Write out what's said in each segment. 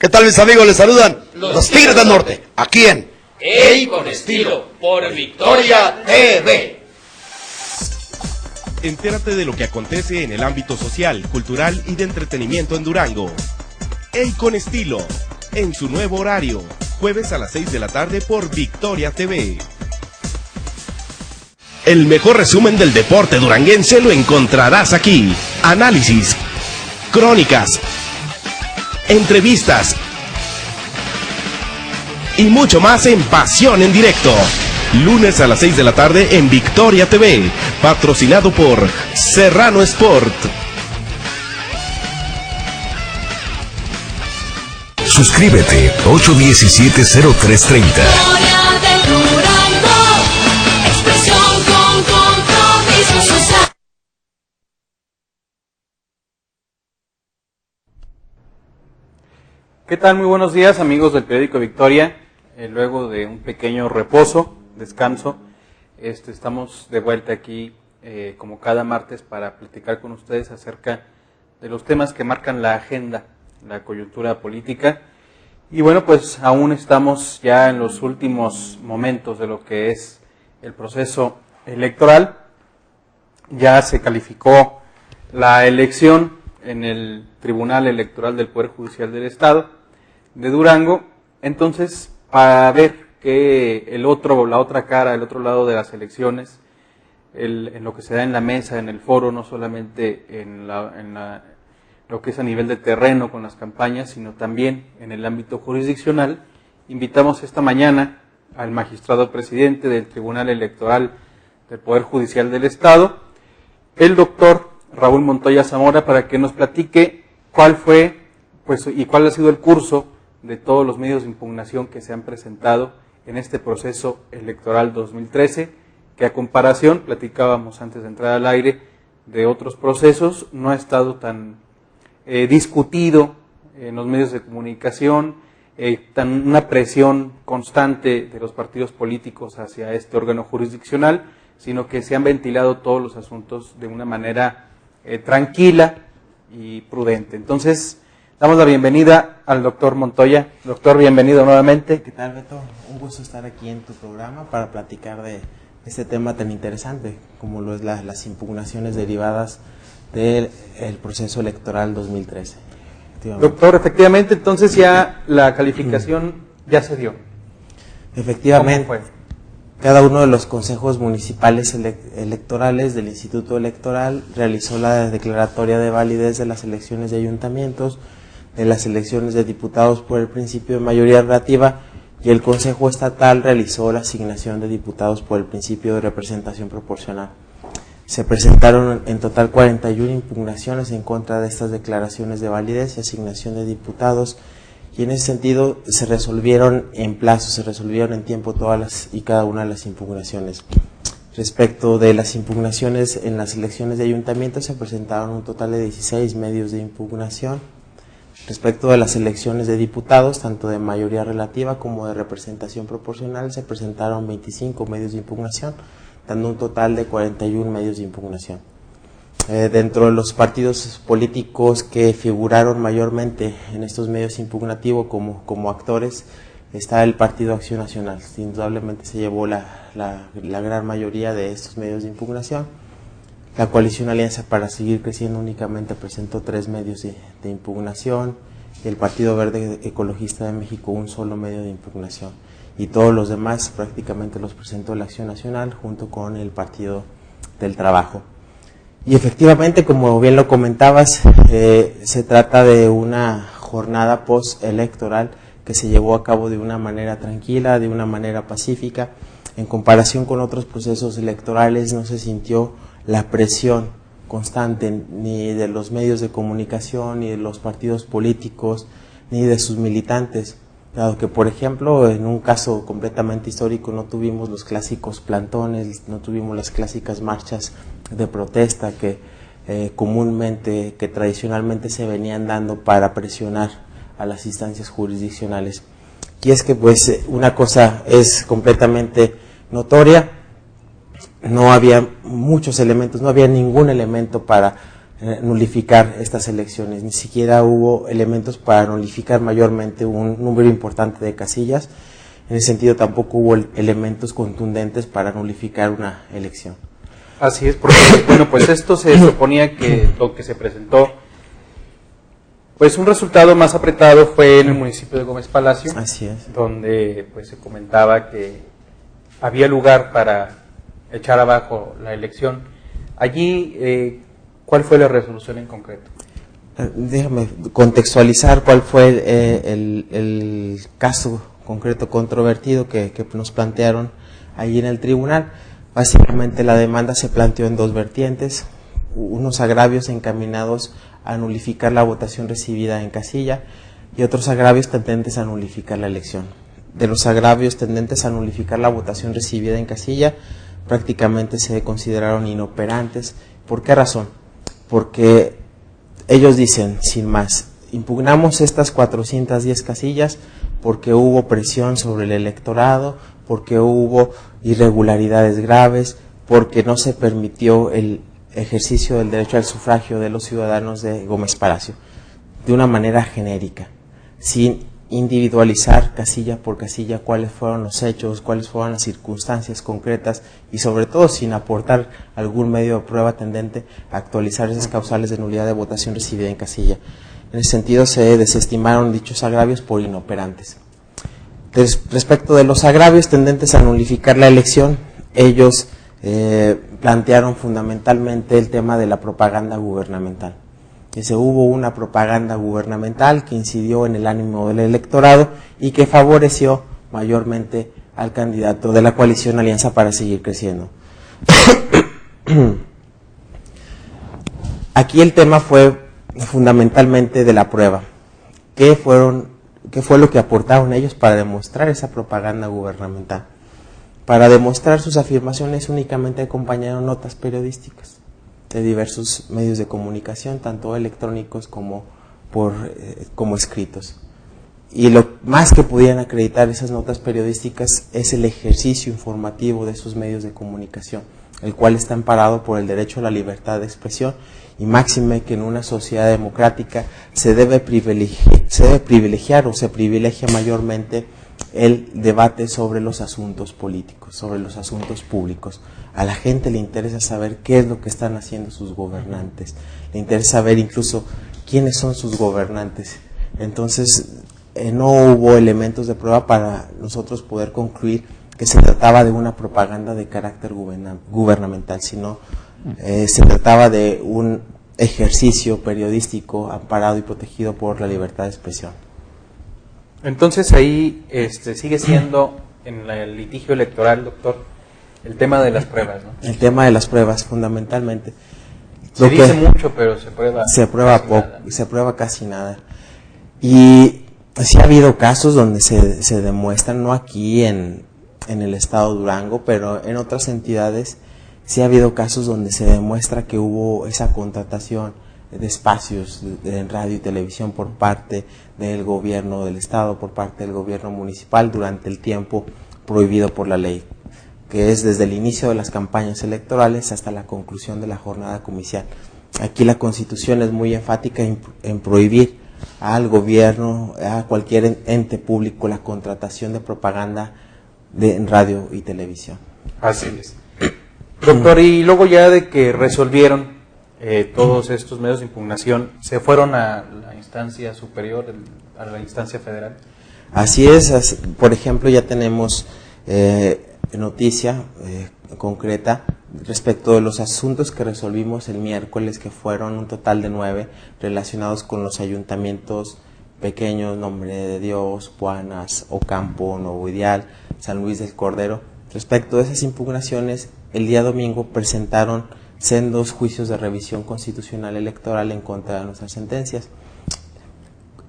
¿Qué tal, mis amigos? Les saludan los Tigres del Norte, aquí en ¡Ey con estilo! Por Victoria TV. Entérate de lo que acontece en el ámbito social, cultural y de entretenimiento en Durango. ¡Ey con estilo! En su nuevo horario, jueves a las 6 de la tarde por Victoria TV. El mejor resumen del deporte duranguense lo encontrarás aquí. Análisis, crónicas, entrevistas y mucho más en Pasión en Directo. Lunes a las 6 de la tarde en Victoria TV, patrocinado por Serrano Sport. Suscríbete 817-0330. ¿Qué tal? Muy buenos días, amigos del periódico Victoria. Luego de un pequeño reposo, descanso, estamos de vuelta aquí como cada martes para platicar con ustedes acerca de los temas que marcan la agenda, la coyuntura política. Y bueno, pues aún estamos ya en los últimos momentos de lo que es el proceso electoral. Ya se calificó la elección en el Tribunal Electoral del Poder Judicial del Estado de Durango. Entonces, para ver que la otra cara, el otro lado de las elecciones, en lo que se da en la mesa, en el foro, no solamente en lo que es a nivel de terreno con las campañas, sino también en el ámbito jurisdiccional, invitamos esta mañana al magistrado presidente del Tribunal Electoral del Poder Judicial del Estado, el doctor Raúl Montoya Zamora, para que nos platique cuál fue y cuál ha sido el curso de todos los medios de impugnación que se han presentado en este proceso electoral 2013, que a comparación, platicábamos antes de entrar al aire, de otros procesos, no ha estado tan discutido en los medios de comunicación, una presión constante de los partidos políticos hacia este órgano jurisdiccional, sino que se han ventilado todos los asuntos de una manera tranquila y prudente. Entonces, damos la bienvenida al doctor Montoya. Doctor, bienvenido nuevamente. ¿Qué tal, Beto? Un gusto estar aquí en tu programa para platicar de este tema tan interesante como lo es las impugnaciones derivadas del proceso electoral 2013. Doctor, efectivamente, entonces ya la calificación ya se dio. Efectivamente. ¿Cómo fue? Cada uno de los consejos municipales electorales del Instituto Electoral realizó la declaratoria de validez de las elecciones de ayuntamientos, de las elecciones de diputados por el principio de mayoría relativa, y el Consejo Estatal realizó la asignación de diputados por el principio de representación proporcional. Se presentaron en total 41 impugnaciones en contra de estas declaraciones de validez y asignación de diputados, y en ese sentido se resolvieron en plazo, se resolvieron en tiempo todas y cada una de las impugnaciones. Respecto de las impugnaciones en las elecciones de ayuntamiento, se presentaron un total de 16 medios de impugnación. Respecto de las elecciones de diputados, tanto de mayoría relativa como de representación proporcional, se presentaron 25 medios de impugnación, dando un total de 41 medios de impugnación. Dentro de los partidos políticos que figuraron mayormente en estos medios impugnativos como actores, está el Partido Acción Nacional. Indudablemente se llevó la gran mayoría de estos medios de impugnación. La coalición Alianza para Seguir Creciendo únicamente presentó 3 medios de impugnación, y el Partido Verde Ecologista de México un solo medio de impugnación, y todos los demás prácticamente los presentó la Acción Nacional junto con el Partido del Trabajo. Y efectivamente, como bien lo comentabas, se trata de una jornada postelectoral que se llevó a cabo de una manera tranquila, de una manera pacífica. En comparación con otros procesos electorales, no se sintió la presión constante ni de los medios de comunicación, ni de los partidos políticos, ni de sus militantes. Dado que, por ejemplo, en un caso completamente histórico no tuvimos los clásicos plantones, no tuvimos las clásicas marchas de protesta que tradicionalmente se venían dando para presionar a las instancias jurisdiccionales. Y es que pues una cosa es completamente notoria: no había muchos elementos, no había ningún elemento para nulificar estas elecciones. Ni siquiera hubo elementos para nulificar mayormente un número importante de casillas. En ese sentido tampoco hubo elementos contundentes para nulificar una elección. Así es, porque bueno, pues esto se suponía que lo que se presentó, pues un resultado más apretado fue en el municipio de Gómez Palacio. Así es. Donde pues se comentaba que había lugar para echar abajo la elección. Allí, ¿cuál fue la resolución en concreto? Déjame contextualizar cuál fue el caso concreto controvertido que nos plantearon allí en el tribunal. Básicamente la demanda se planteó en dos vertientes, unos agravios encaminados a nulificar la votación recibida en casilla y otros agravios tendentes a nulificar la elección. De los agravios tendentes a nulificar la votación recibida en casilla, prácticamente se consideraron inoperantes. ¿Por qué razón? Porque ellos dicen, sin más, impugnamos estas 410 casillas porque hubo presión sobre el electorado, porque hubo irregularidades graves, porque no se permitió el ejercicio del derecho al sufragio de los ciudadanos de Gómez Palacio, de una manera genérica, sin individualizar casilla por casilla cuáles fueron los hechos, cuáles fueron las circunstancias concretas y sobre todo sin aportar algún medio de prueba tendente a actualizar esas causales de nulidad de votación recibida en casilla. En ese sentido se desestimaron dichos agravios por inoperantes. Respecto de los agravios tendentes a nulificar la elección, ellos plantearon fundamentalmente el tema de la propaganda gubernamental. Hubo una propaganda gubernamental que incidió en el ánimo del electorado y que favoreció mayormente al candidato de la coalición Alianza para Seguir Creciendo. Aquí el tema fue fundamentalmente de la prueba. ¿Qué fue lo que aportaron ellos para demostrar esa propaganda gubernamental? Para demostrar sus afirmaciones únicamente acompañaron notas periodísticas de diversos medios de comunicación, tanto electrónicos como escritos. Y lo más que pudieran acreditar esas notas periodísticas es el ejercicio informativo de esos medios de comunicación, el cual está amparado por el derecho a la libertad de expresión y máxime que en una sociedad democrática se debe privilegiar o se privilegia mayormente el debate sobre los asuntos políticos, sobre los asuntos públicos. A la gente le interesa saber qué es lo que están haciendo sus gobernantes, le interesa saber incluso quiénes son sus gobernantes. Entonces no hubo elementos de prueba para nosotros poder concluir que se trataba de una propaganda de carácter gubernamental, sino se trataba de un ejercicio periodístico amparado y protegido por la libertad de expresión. Entonces ahí sigue siendo en el litigio electoral, doctor, el tema de las pruebas, ¿no? El tema de las pruebas, fundamentalmente. Se dice mucho, pero se prueba poco, nada. Se prueba casi nada. Y sí ha habido casos donde se demuestran, no aquí en el estado de Durango, pero en otras entidades sí ha habido casos donde se demuestra que hubo esa contratación de espacios en radio y televisión por parte del gobierno del estado, por parte del gobierno municipal durante el tiempo prohibido por la ley, que es desde el inicio de las campañas electorales hasta la conclusión de la jornada comicial. Aquí la Constitución es muy enfática en prohibir al gobierno, a cualquier ente público, la contratación de propaganda en radio y televisión. Así es. Doctor, y luego ya de que resolvieron todos estos medios de impugnación, ¿se fueron a la instancia superior, a la instancia federal? Así es, por ejemplo, ya tenemos noticia concreta respecto de los asuntos que resolvimos el miércoles, que fueron un total de 9 relacionados con los ayuntamientos pequeños, Nombre de Dios, Puanas, Ocampo, Nuevo Ideal, San Luis del Cordero. Respecto de esas impugnaciones, el día domingo presentaron sendos juicios de revisión constitucional electoral en contra de nuestras sentencias.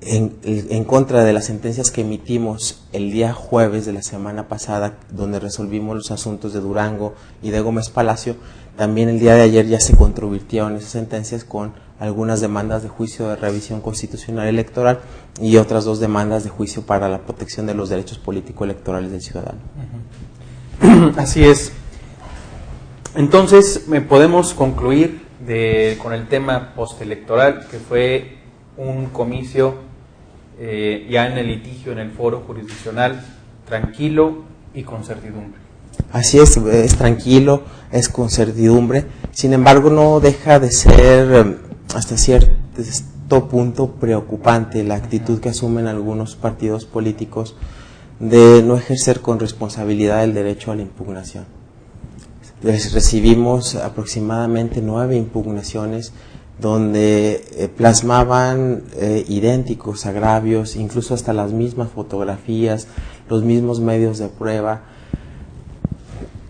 En contra de las sentencias que emitimos el día jueves de la semana pasada, donde resolvimos los asuntos de Durango y de Gómez Palacio, también el día de ayer ya se controvirtieron esas sentencias con algunas demandas de juicio de revisión constitucional electoral y otras 2 demandas de juicio para la protección de los derechos político-electorales del ciudadano. Así es. Entonces, podemos concluir con el tema postelectoral, que fue un comicio ya en el litigio, en el foro jurisdiccional, tranquilo y con certidumbre. Así es tranquilo, es con certidumbre, sin embargo no deja de ser hasta cierto punto preocupante la actitud que asumen algunos partidos políticos de no ejercer con responsabilidad el derecho a la impugnación. Recibimos aproximadamente 9 impugnaciones donde plasmaban idénticos agravios, incluso hasta las mismas fotografías, los mismos medios de prueba,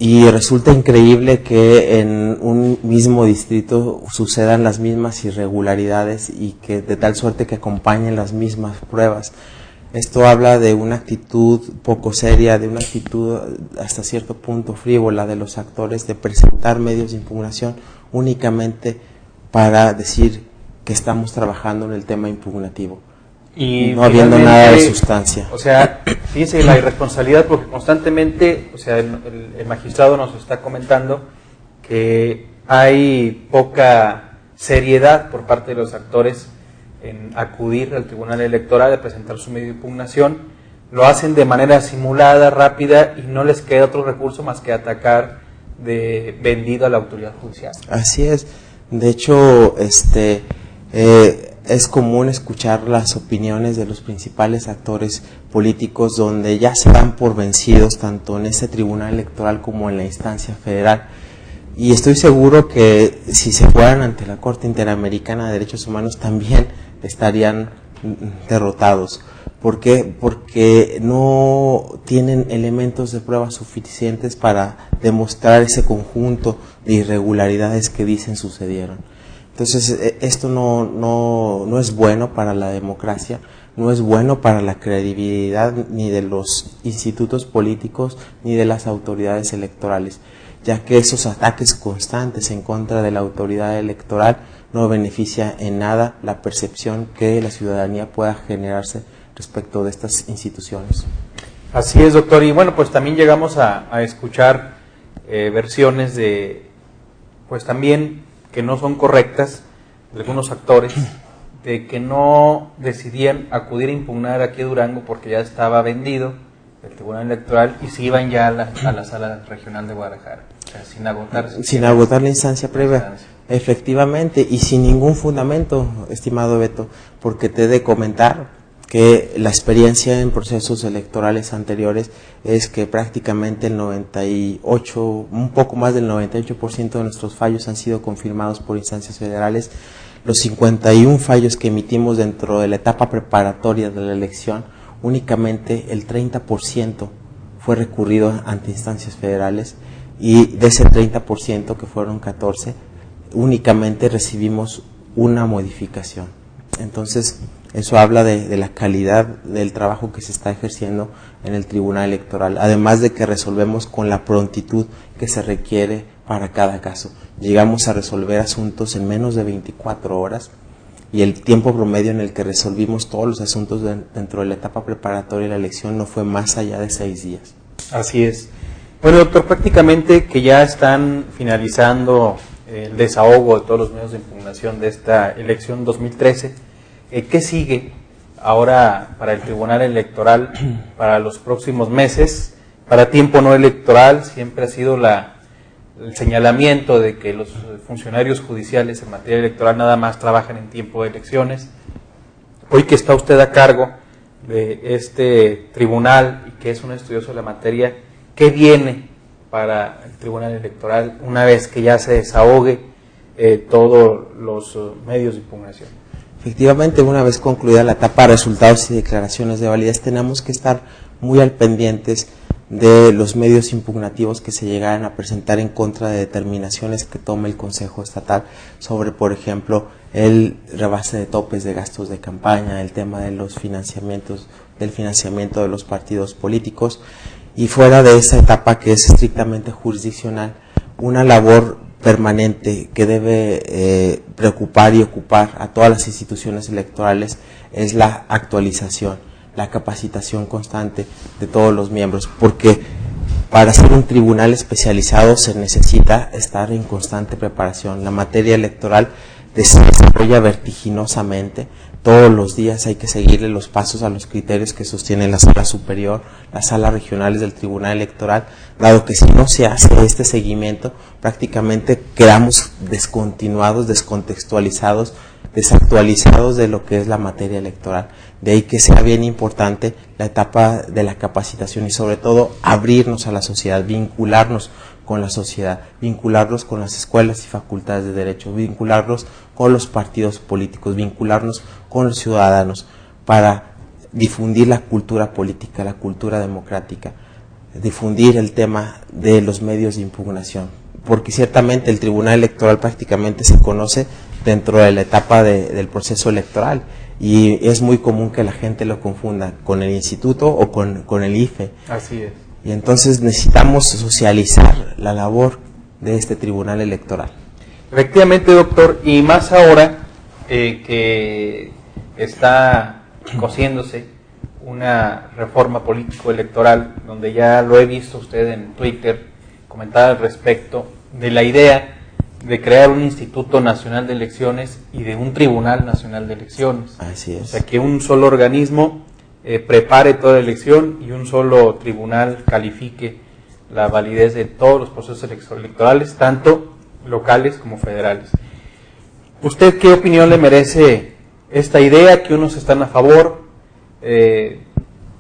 y resulta increíble que en un mismo distrito sucedan las mismas irregularidades y que de tal suerte que acompañen las mismas pruebas. Esto habla de una actitud poco seria, de una actitud hasta cierto punto frívola de los actores de presentar medios de impugnación únicamente para decir que estamos trabajando en el tema impugnativo, y no habiendo nada de sustancia. O sea, fíjense la irresponsabilidad, porque constantemente, o sea, el magistrado nos está comentando que hay poca seriedad por parte de los actores en acudir al Tribunal Electoral a presentar su medio de impugnación. Lo hacen de manera simulada, rápida, y no les queda otro recurso más que atacar de vendido a la autoridad judicial. Así es. De hecho, es común escuchar las opiniones de los principales actores políticos donde ya se dan por vencidos tanto en ese Tribunal Electoral como en la instancia federal. Y estoy seguro que si se fueran ante la Corte Interamericana de Derechos Humanos también estarían derrotados. ¿Por qué? Porque no tienen elementos de prueba suficientes para demostrar ese conjunto de irregularidades que dicen sucedieron. Entonces, esto no es bueno para la democracia, no es bueno para la credibilidad ni de los institutos políticos ni de las autoridades electorales, ya que esos ataques constantes en contra de la autoridad electoral no beneficia en nada la percepción que la ciudadanía pueda generarse respecto de estas instituciones. Así es, doctor. Y bueno, pues también llegamos a escuchar versiones de, pues también que no son correctas, de algunos actores, de que no decidían acudir a impugnar aquí a Durango porque ya estaba vendido el Tribunal Electoral y se iban ya a la Sala Regional de Guadalajara, o sea, sin agotar la instancia previa. Efectivamente, y sin ningún fundamento, estimado Beto, porque te he de comentar que la experiencia en procesos electorales anteriores es que prácticamente el 98, un poco más del 98% de nuestros fallos han sido confirmados por instancias federales. Los 51 fallos que emitimos dentro de la etapa preparatoria de la elección, únicamente el 30% fue recurrido ante instancias federales, y de ese 30%, que fueron 14, únicamente recibimos una modificación. Entonces, eso habla de la calidad del trabajo que se está ejerciendo en el Tribunal Electoral, además de que resolvemos con la prontitud que se requiere para cada caso. Llegamos a resolver asuntos en menos de 24 horas y el tiempo promedio en el que resolvimos todos los asuntos dentro de la etapa preparatoria de la elección no fue más allá de 6 días. Así es. Bueno, doctor, prácticamente que ya están finalizando el desahogo de todos los medios de impugnación de esta elección 2013. ¿Qué sigue ahora para el Tribunal Electoral para los próximos meses? Para tiempo no electoral siempre ha sido el señalamiento de que los funcionarios judiciales en materia electoral nada más trabajan en tiempo de elecciones. Hoy que está usted a cargo de este tribunal y que es un estudioso de la materia, ¿qué viene para el Tribunal Electoral una vez que ya se desahogue todos los medios de impugnación? Efectivamente, una vez concluida la etapa de resultados y declaraciones de validez, tenemos que estar muy al pendientes de los medios impugnativos que se llegaran a presentar en contra de determinaciones que tome el Consejo Estatal sobre, por ejemplo, el rebase de topes de gastos de campaña, el tema de los financiamientos, del financiamiento de los partidos políticos, y fuera de esa etapa que es estrictamente jurisdiccional, una labor permanente que debe preocupar y ocupar a todas las instituciones electorales es la actualización, la capacitación constante de todos los miembros, porque Para ser un tribunal especializado se necesita estar en constante preparación. La materia electoral se desarrolla vertiginosamente. Todos los días hay que seguirle los pasos a los criterios que sostienen la sala superior, las salas regionales del Tribunal Electoral, dado que si no se hace este seguimiento, prácticamente quedamos descontinuados, descontextualizados, desactualizados de lo que es la materia electoral. De ahí que sea bien importante la etapa de la capacitación y sobre todo abrirnos a la sociedad, vincularnos con la sociedad, vincularnos con las escuelas y facultades de derecho, vincularnos con los partidos políticos, vincularnos con los ciudadanos para difundir la cultura política, la cultura democrática, difundir el tema de los medios de impugnación, porque ciertamente el Tribunal Electoral prácticamente se conoce dentro de la etapa del proceso electoral y es muy común que la gente lo confunda con el instituto o con el IFE. Así es. Y entonces necesitamos socializar la labor de este Tribunal Electoral. Efectivamente, doctor, y más ahora que está cociéndose una reforma político-electoral, donde ya lo he visto usted en Twitter comentar al respecto de la idea de crear un Instituto Nacional de Elecciones y de un Tribunal Nacional de Elecciones. Así es. O sea, que un solo organismo prepare toda elección y un solo tribunal califique la validez de todos los procesos electorales, tanto locales como federales. ¿Usted qué opinión le merece esta idea, que unos están a favor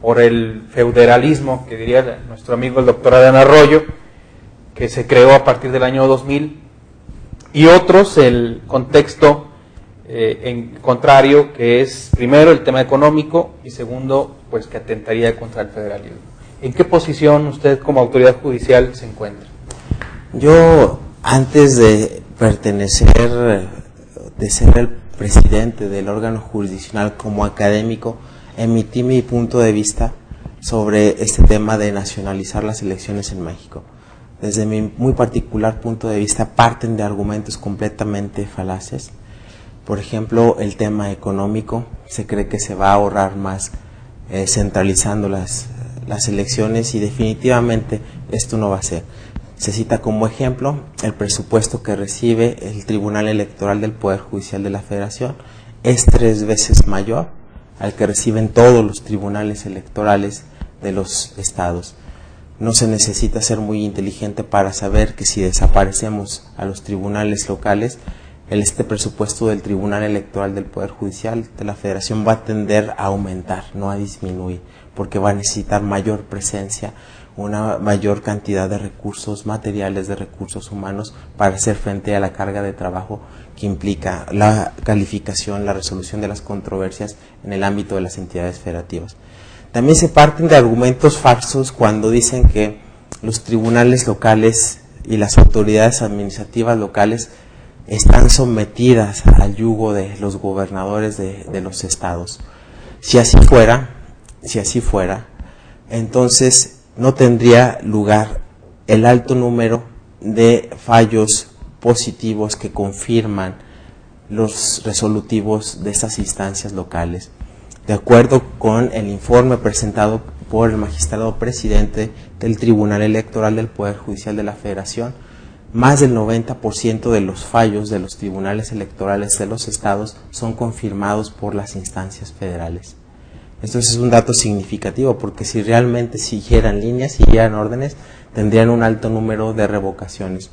por el federalismo, que diría nuestro amigo el doctor Adán Arroyo, que se creó a partir del año 2000, y otros el contexto en contrario, que es primero el tema económico y segundo, pues que atentaría contra el federalismo? ¿En qué posición usted como autoridad judicial se encuentra? Yo, antes de pertenecer, de ser el presidente del órgano jurisdiccional como académico, emití mi punto de vista sobre este tema de nacionalizar las elecciones en México. Desde mi muy particular punto de vista parten de argumentos completamente falaces. Por ejemplo, el tema económico, se cree que se va a ahorrar más centralizando las elecciones y definitivamente esto no va a ser. Se cita como ejemplo el presupuesto que recibe el Tribunal Electoral del Poder Judicial de la Federación, es 3 veces mayor al que reciben todos los tribunales electorales de los estados. No se necesita ser muy inteligente para saber que si desaparecemos a los tribunales locales, este presupuesto del Tribunal Electoral del Poder Judicial de la Federación va a tender a aumentar, no a disminuir, porque va a necesitar mayor presencia, una mayor cantidad de recursos materiales, de recursos humanos para hacer frente a la carga de trabajo que implica la calificación, la resolución de las controversias en el ámbito de las entidades federativas. También se parten de argumentos falsos cuando dicen que los tribunales locales y las autoridades administrativas locales están sometidas al yugo de los gobernadores de los estados. Si así fuera, entonces no tendría lugar el alto número de fallos positivos que confirman los resolutivos de estas instancias locales. De acuerdo con el informe presentado por el magistrado presidente del Tribunal Electoral del Poder Judicial de la Federación, más del 90% de los fallos de los tribunales electorales de los estados son confirmados por las instancias federales. Esto es un dato significativo porque si realmente siguieran líneas, siguieran órdenes, tendrían un alto número de revocaciones.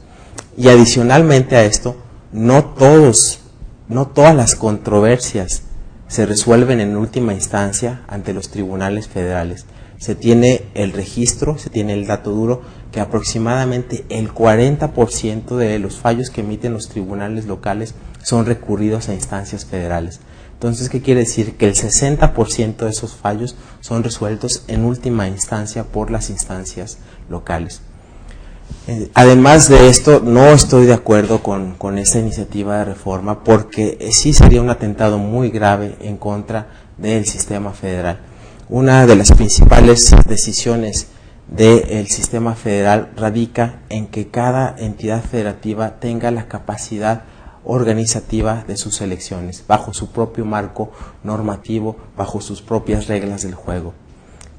Y adicionalmente a esto, no todas las controversias se resuelven en última instancia ante los tribunales federales. Se tiene el registro, se tiene el dato duro, que aproximadamente el 40% de los fallos que emiten los tribunales locales son recurridos a instancias federales. Entonces, ¿qué quiere decir? Que el 60% de esos fallos son resueltos en última instancia por las instancias locales. Además de esto, no estoy de acuerdo con esta iniciativa de reforma porque sí sería un atentado muy grave en contra del sistema federal. Una de las principales decisiones del sistema federal radica en que cada entidad federativa tenga la capacidad organizativa de sus elecciones, bajo su propio marco normativo, bajo sus propias reglas del juego.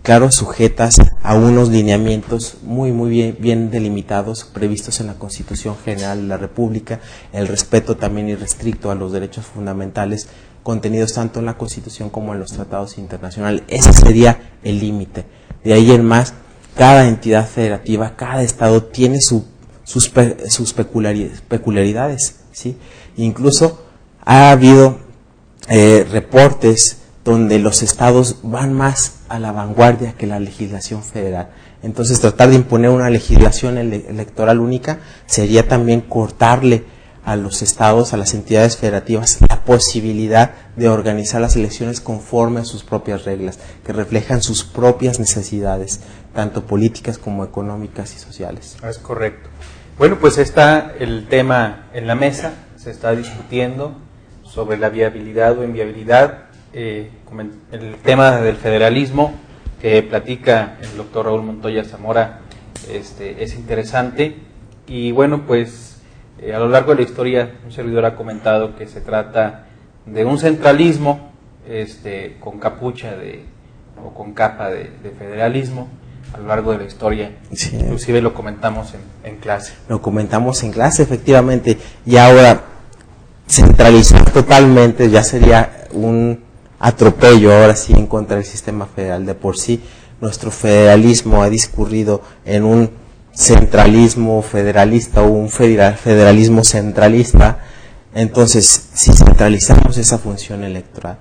claro, sujetas a unos lineamientos muy bien delimitados, previstos en la Constitución General de la República, el respeto también irrestricto a los derechos fundamentales contenidos tanto en la Constitución como en los tratados internacionales. Ese sería el límite. De ahí en más, cada entidad federativa, cada estado tiene sus peculiaridades, ¿sí? Incluso ha habido reportes donde los estados van más a la vanguardia que la legislación federal. Entonces, tratar de imponer una legislación electoral única sería también cortarle a los estados, a las entidades federativas, la posibilidad de organizar las elecciones conforme a sus propias reglas, que reflejan sus propias necesidades, tanto políticas como económicas y sociales. Es correcto. Bueno, pues está el tema en la mesa, se está discutiendo sobre la viabilidad o inviabilidad, el tema del federalismo que platica el doctor Raúl Montoya Zamora es interesante, y bueno, pues a lo largo de la historia un servidor ha comentado que se trata de un centralismo con capucha o con capa de federalismo a lo largo de la historia. Sí. Inclusive lo comentamos en clase. Lo comentamos en clase, efectivamente, y ahora centralizar totalmente ya sería un atropello, ahora sí, en contra del sistema federal. De por sí, nuestro federalismo ha discurrido en un centralismo federalista o un federalismo centralista. Entonces, si centralizamos esa función electoral,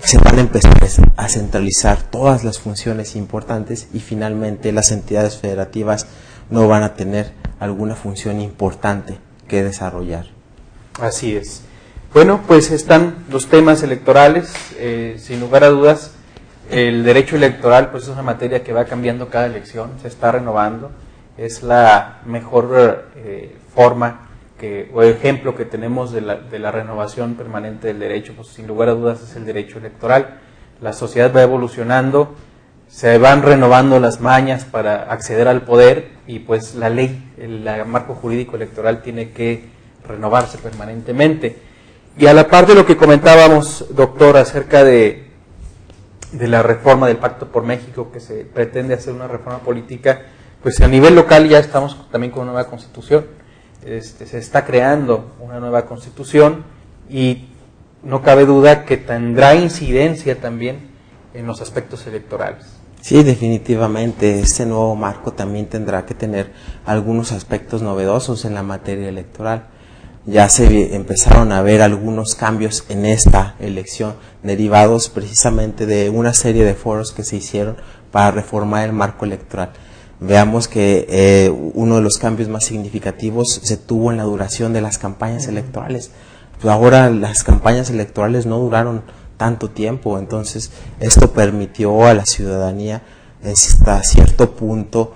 se van a empezar a centralizar todas las funciones importantes y finalmente las entidades federativas no van a tener alguna función importante que desarrollar. Así es. Bueno, pues están los temas electorales, sin lugar a dudas. El derecho electoral pues es una materia que va cambiando cada elección, se está renovando, es la mejor forma o ejemplo que tenemos de la renovación permanente del derecho, pues sin lugar a dudas es el derecho electoral. La sociedad va evolucionando, se van renovando las mañas para acceder al poder y pues la ley, el marco jurídico electoral tiene que renovarse permanentemente. Y a la par de lo que comentábamos, doctor, acerca de la reforma del Pacto por México, que se pretende hacer una reforma política, pues a nivel local ya estamos también con una nueva constitución. Se está creando una nueva constitución y no cabe duda que tendrá incidencia también en los aspectos electorales. Sí, definitivamente, este nuevo marco también tendrá que tener algunos aspectos novedosos en la materia electoral. Ya se empezaron a ver algunos cambios en esta elección, derivados precisamente de una serie de foros que se hicieron para reformar el marco electoral. Veamos que uno de los cambios más significativos se tuvo en la duración de las campañas electorales. Pues ahora las campañas electorales no duraron tanto tiempo, entonces esto permitió a la ciudadanía hasta cierto punto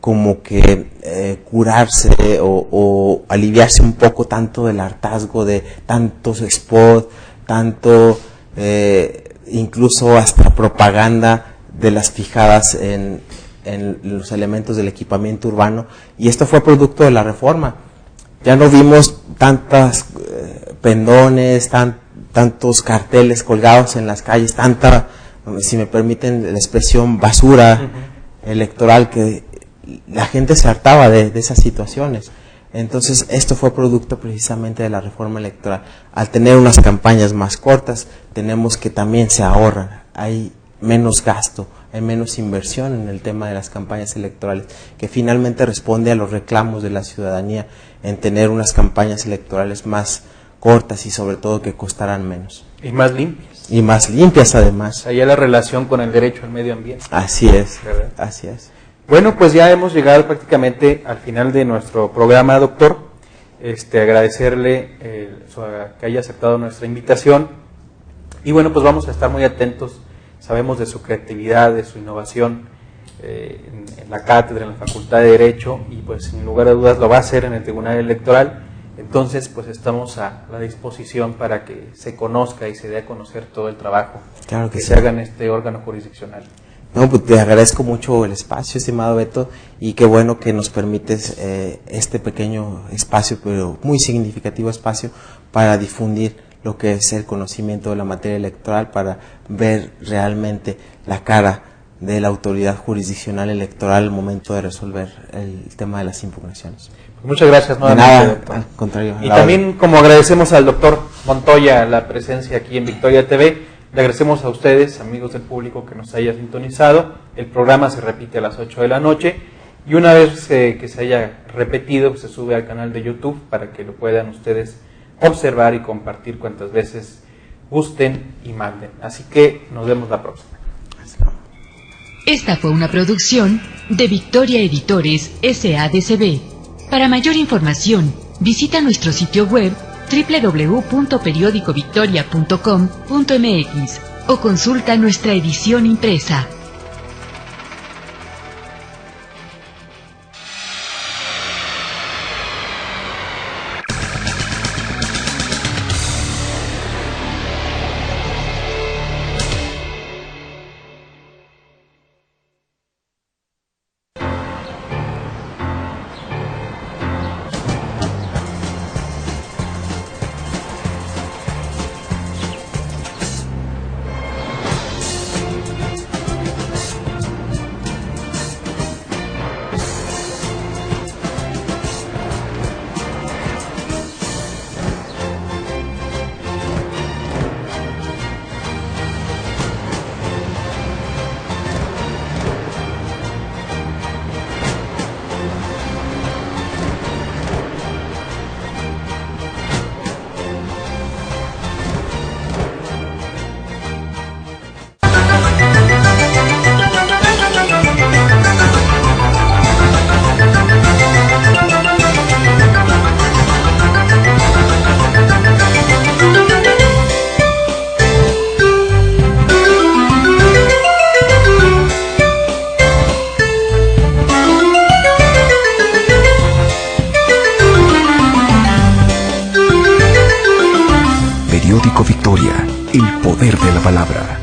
como que curarse o aliviarse un poco tanto del hartazgo de tantos spots, tanto incluso hasta propaganda de las fijadas en los elementos del equipamiento urbano, y esto fue producto de la reforma. Ya no vimos tantas pendones, tantos carteles colgados en las calles, tanta, si me permiten la expresión, basura electoral, que la gente se hartaba de esas situaciones. Entonces esto fue producto precisamente de la reforma electoral. Al tener unas campañas más cortas, tenemos que también se ahorran, hay menos gasto, hay menos inversión en el tema de las campañas electorales, que finalmente responde a los reclamos de la ciudadanía en tener unas campañas electorales más cortas y sobre todo que costaran menos. Y más limpias. Y más limpias además. Allá la relación con el derecho al medio ambiente. Así es, ¿verdad? Así es. Bueno, pues ya hemos llegado prácticamente al final de nuestro programa, doctor. Agradecerle que haya aceptado nuestra invitación. Y bueno, pues vamos a estar muy atentos. Sabemos de su creatividad, de su innovación en la cátedra, en la Facultad de Derecho, y pues sin lugar a dudas lo va a hacer en el Tribunal Electoral. Entonces, pues estamos a la disposición para que se conozca y se dé a conocer todo el trabajo que se haga en este órgano jurisdiccional. No, pues te agradezco mucho el espacio, estimado Beto, y qué bueno que nos permites este pequeño espacio, pero muy significativo espacio, para difundir lo que es el conocimiento de la materia electoral para ver realmente la cara de la autoridad jurisdiccional electoral al momento de resolver el tema de las impugnaciones. Muchas gracias nuevamente, Nada, doctor. al contrario. Y también, como agradecemos al doctor Montoya la presencia aquí en Victoria TV, le agradecemos a ustedes, amigos del público, que nos haya sintonizado. El programa se repite a las 8 de la noche y una vez que se haya repetido, se sube al canal de YouTube para que lo puedan ustedes observar y compartir cuantas veces gusten y manden. Así que nos vemos la próxima. Esta fue una producción de Victoria Editores SADCB. Para mayor información, visita nuestro sitio web www.periodicovictoria.com.mx o consulta nuestra edición impresa. Periódico Victoria, el poder de la palabra.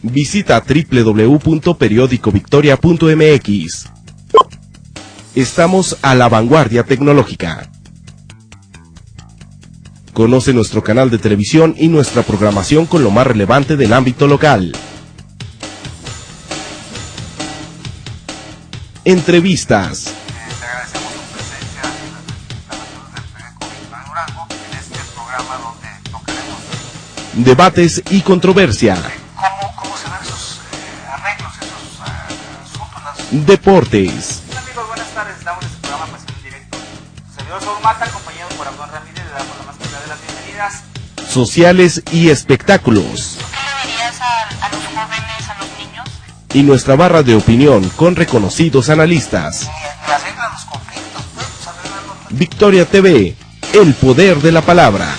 Visita www.periodicovictoria.mx. Estamos a la vanguardia tecnológica. Conoce nuestro canal de televisión y nuestra programación con lo más relevante del ámbito local. Entrevistas. Debates y controversia. ¿Cómo se dan esos arreglos, esos asuntos? Deportes. Amigos, buenas tardes. Estamos en este programa Pasión en Directo. Servidor Saúl Mata, acompañado por Abdón Ramírez, le damos la más cordial de las bienvenidas. Sociales y espectáculos. ¿Qué le dirías a los jóvenes, a los niños? Y nuestra barra de opinión con reconocidos analistas. Y arreglan los conflictos, pues arreglan los... Victoria TV, el poder de la palabra.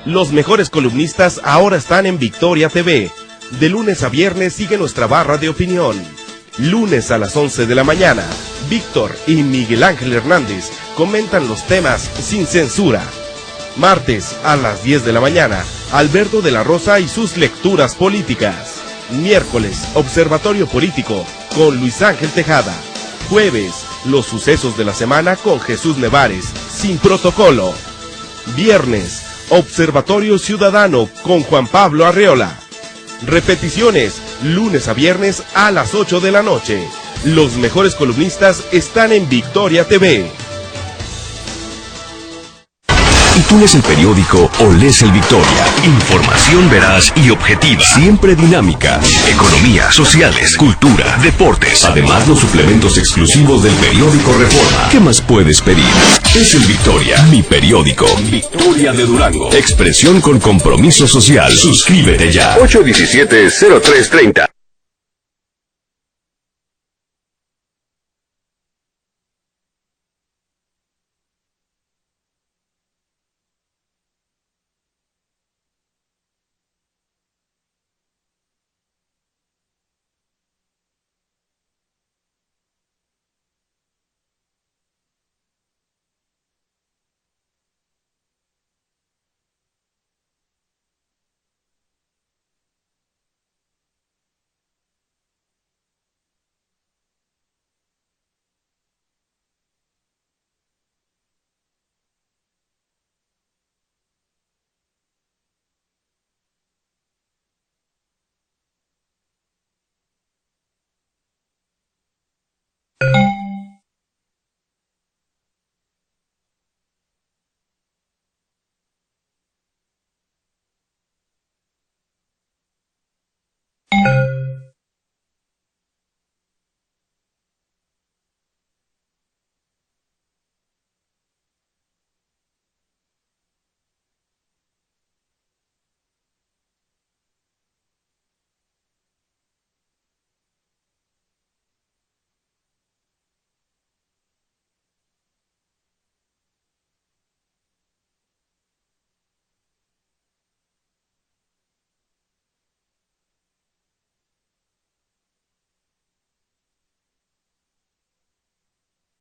Los mejores columnistas ahora están en Victoria TV. De lunes a viernes sigue nuestra barra de opinión. Lunes a las 11 de la mañana, Víctor y Miguel Ángel Hernández comentan los temas sin censura. Martes a las 10 de la mañana, Alberto de la Rosa y sus lecturas políticas. Miércoles, Observatorio Político con Luis Ángel Tejada. Jueves, los sucesos de la semana con Jesús Nevares, sin protocolo. Viernes, Observatorio Ciudadano con Juan Pablo Arreola. Repeticiones, lunes a viernes a las 8 de la noche. Los mejores columnistas están en Victoria TV. ¿Y tú lees el periódico o lees el Victoria? Información veraz y objetiva. Siempre dinámica. Economía, sociales, cultura, deportes. Además, los suplementos exclusivos del periódico Reforma. ¿Qué más puedes pedir? Es el Victoria, mi periódico. Victoria de Durango. Expresión con compromiso social. Suscríbete ya. 817-0330.